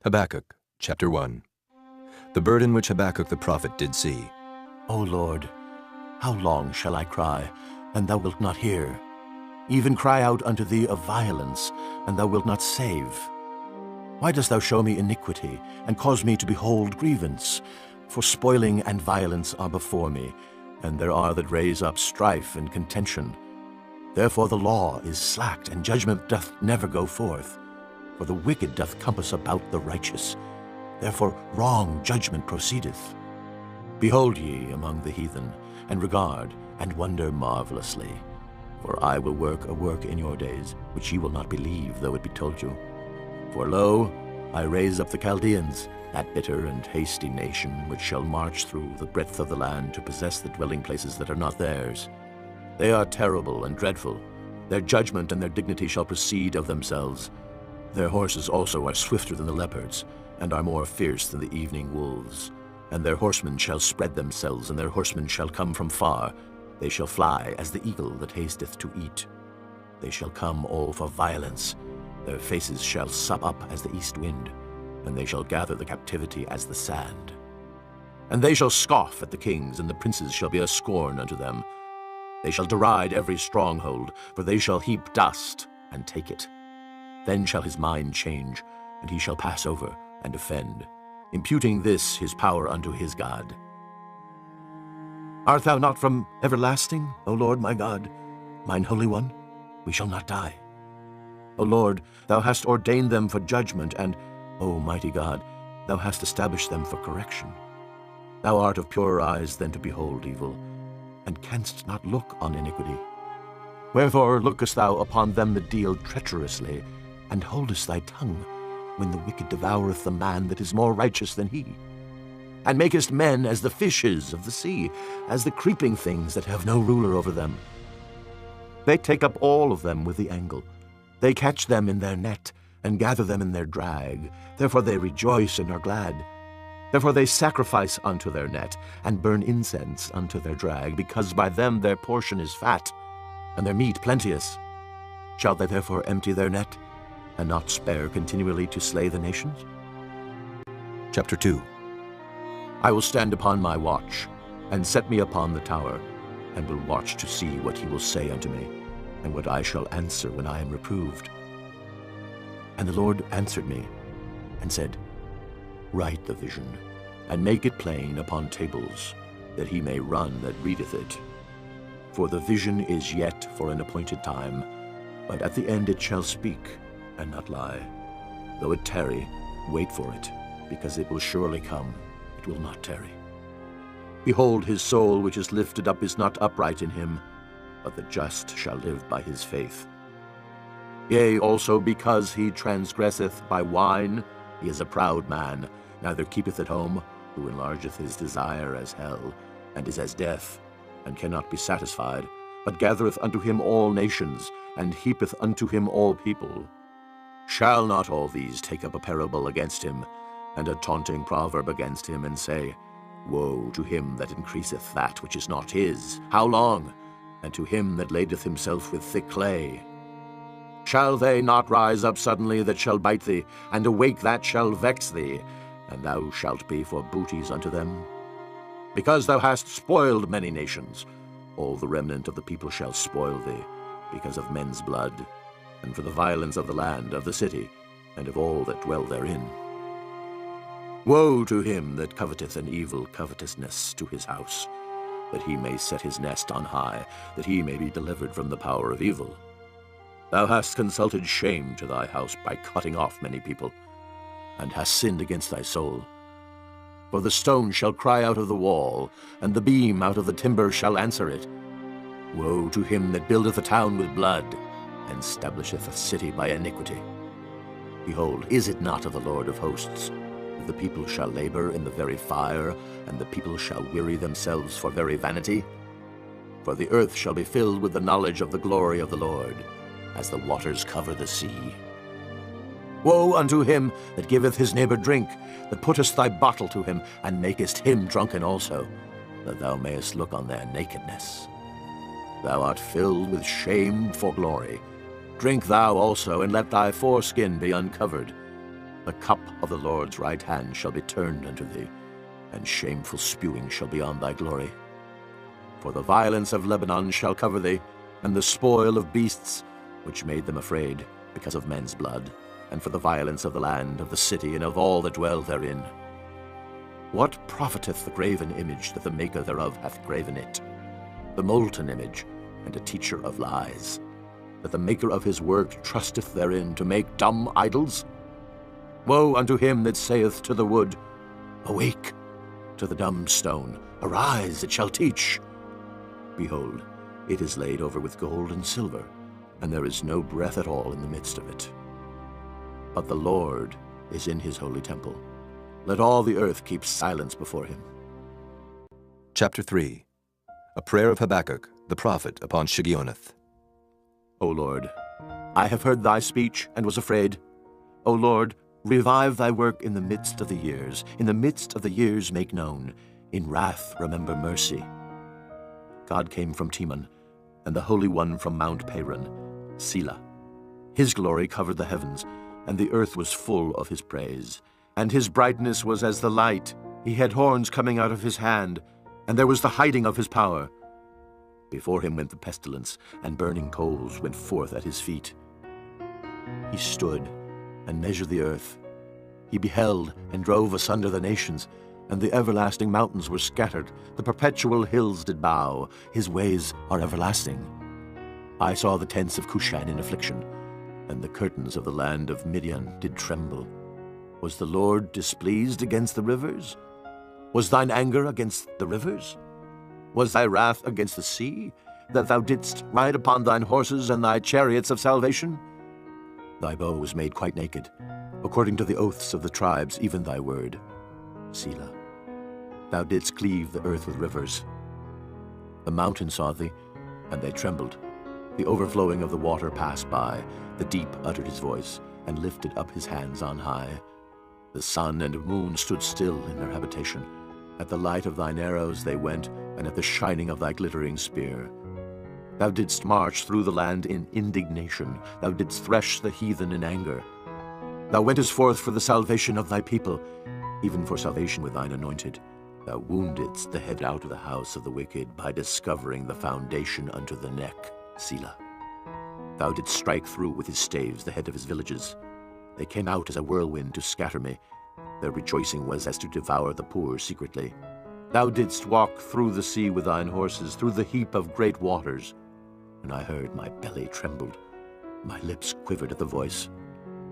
Habakkuk, chapter 1. The burden which Habakkuk the prophet did see. O Lord, how long shall I cry, and thou wilt not hear? Even cry out unto thee of violence, and thou wilt not save. Why dost thou show me iniquity, and cause me to behold grievance? For spoiling and violence are before me, and there are that raise up strife and contention. Therefore the law is slacked, and judgment doth never go forth. For the wicked doth compass about the righteous. Therefore wrong judgment proceedeth. Behold ye among the heathen, and regard, and wonder marvelously. For I will work a work in your days, which ye will not believe, though it be told you. For lo, I raise up the Chaldeans, that bitter and hasty nation, which shall march through the breadth of the land to possess the dwelling places that are not theirs. They are terrible and dreadful. Their judgment and their dignity shall proceed of themselves. Their horses also are swifter than the leopards, and are more fierce than the evening wolves. And their horsemen shall spread themselves, and their horsemen shall come from far. They shall fly as the eagle that hasteth to eat. They shall come all for violence. Their faces shall sup up as the east wind, and they shall gather the captivity as the sand. And they shall scoff at the kings, and the princes shall be a scorn unto them. They shall deride every stronghold, for they shall heap dust and take it. Then shall his mind change, and he shall pass over and offend, imputing this his power unto his God. Art thou not from everlasting, O Lord my God, mine Holy One? We shall not die. O Lord, thou hast ordained them for judgment, and, O mighty God, thou hast established them for correction. Thou art of purer eyes than to behold evil, and canst not look on iniquity. Wherefore lookest thou upon them that deal treacherously, and holdest thy tongue, when the wicked devoureth the man that is more righteous than he? And makest men as the fishes of the sea, as the creeping things that have no ruler over them. They take up all of them with the angle. They catch them in their net, and gather them in their drag. Therefore they rejoice and are glad. Therefore they sacrifice unto their net, and burn incense unto their drag, because by them their portion is fat, and their meat plenteous. Shall they therefore empty their net, and not spare continually to slay the nations? Chapter 2. I will stand upon my watch, and set me upon the tower, and will watch to see what he will say unto me, and what I shall answer when I am reproved. And the Lord answered me, and said, Write the vision, and make it plain upon tables, that he may run that readeth it. For the vision is yet for an appointed time, but at the end it shall speak, and not lie. Though it tarry, wait for it, because it will surely come, it will not tarry. Behold, his soul which is lifted up is not upright in him, but the just shall live by his faith. Yea, also because he transgresseth by wine, he is a proud man, neither keepeth at home, who enlargeth his desire as hell, and is as death, and cannot be satisfied, but gathereth unto him all nations, and heapeth unto him all people. Shall not all these take up a parable against him, and a taunting proverb against him, and say, Woe to him that increaseth that which is not his! How long? And to him that ladeth himself with thick clay. Shall they not rise up suddenly that shall bite thee, and awake that shall vex thee, and thou shalt be for booties unto them? Because thou hast spoiled many nations, all the remnant of the people shall spoil thee, because of men's blood, and for the violence of the land, of the city, and of all that dwell therein. Woe to him that coveteth an evil covetousness to his house, that he may set his nest on high, that he may be delivered from the power of evil. Thou hast consulted shame to thy house by cutting off many people, and hast sinned against thy soul. For the stone shall cry out of the wall, and the beam out of the timber shall answer it. Woe to him that buildeth a town with blood, and establisheth a city by iniquity. Behold, is it not of the Lord of hosts? The people shall labor in the very fire, and the people shall weary themselves for very vanity. For the earth shall be filled with the knowledge of the glory of the Lord, as the waters cover the sea. Woe unto him that giveth his neighbor drink, that puttest thy bottle to him, and makest him drunken also, that thou mayest look on their nakedness. Thou art filled with shame for glory. Drink thou also, and let thy foreskin be uncovered. The cup of the Lord's right hand shall be turned unto thee, and shameful spewing shall be on thy glory. For the violence of Lebanon shall cover thee, and the spoil of beasts, which made them afraid, because of men's blood, and for the violence of the land, of the city, and of all that dwell therein. What profiteth the graven image that the maker thereof hath graven it? The molten image, and a teacher of lies, that the maker of his work trusteth therein to make dumb idols? Woe unto him that saith to the wood, Awake! To the dumb stone, Arise, it shall teach. Behold, it is laid over with gold and silver, and there is no breath at all in the midst of it. But the Lord is in his holy temple. Let all the earth keep silence before him. Chapter 3. A prayer of Habakkuk, the prophet, upon Shigionoth. O Lord, I have heard thy speech and was afraid. O Lord, revive thy work in the midst of the years. In the midst of the years make known. In wrath remember mercy. God came from Teman, and the Holy One from Mount Paran, Selah. His glory covered the heavens, and the earth was full of his praise. And his brightness was as the light. He had horns coming out of his hand, and there was the hiding of his power. Before him went the pestilence, and burning coals went forth at his feet. He stood and measured the earth. He beheld and drove asunder the nations, and the everlasting mountains were scattered. The perpetual hills did bow. His ways are everlasting. I saw the tents of Cushan in affliction, and the curtains of the land of Midian did tremble. Was the Lord displeased against the rivers? Was thine anger against the rivers? Was thy wrath against the sea, that thou didst ride upon thine horses and thy chariots of salvation? Thy bow was made quite naked, according to the oaths of the tribes, even thy word. Selah. Thou didst cleave the earth with rivers. The mountains saw thee, and they trembled. The overflowing of the water passed by. The deep uttered his voice, and lifted up his hands on high. The sun and moon stood still in their habitation. At the light of thine arrows they went, and at the shining of thy glittering spear. Thou didst march through the land in indignation. Thou didst thresh the heathen in anger. Thou wentest forth for the salvation of thy people, even for salvation with thine anointed. Thou woundedst the head out of the house of the wicked by discovering the foundation unto the neck. Selah. Thou didst strike through with his staves the head of his villages. They came out as a whirlwind to scatter me. Their rejoicing was as to devour the poor secretly. Thou didst walk through the sea with thine horses, through the heap of great waters. And I heard my belly trembled. My lips quivered at the voice.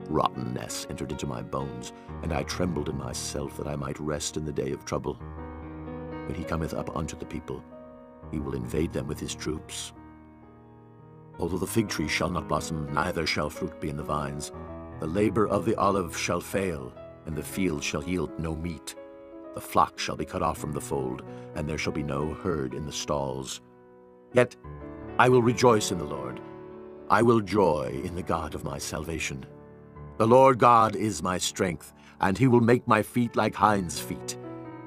Rottenness entered into my bones, and I trembled in myself that I might rest in the day of trouble. When he cometh up unto the people, he will invade them with his troops. Although the fig tree shall not blossom, neither shall fruit be in the vines, the labor of the olive shall fail, and the field shall yield no meat. The flock shall be cut off from the fold, and there shall be no herd in the stalls. Yet I will rejoice in the Lord. I will joy in the God of my salvation. The Lord God is my strength, and he will make my feet like hinds' feet,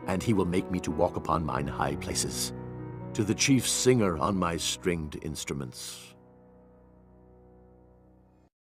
and he will make me to walk upon mine high places, to the chief singer on my stringed instruments.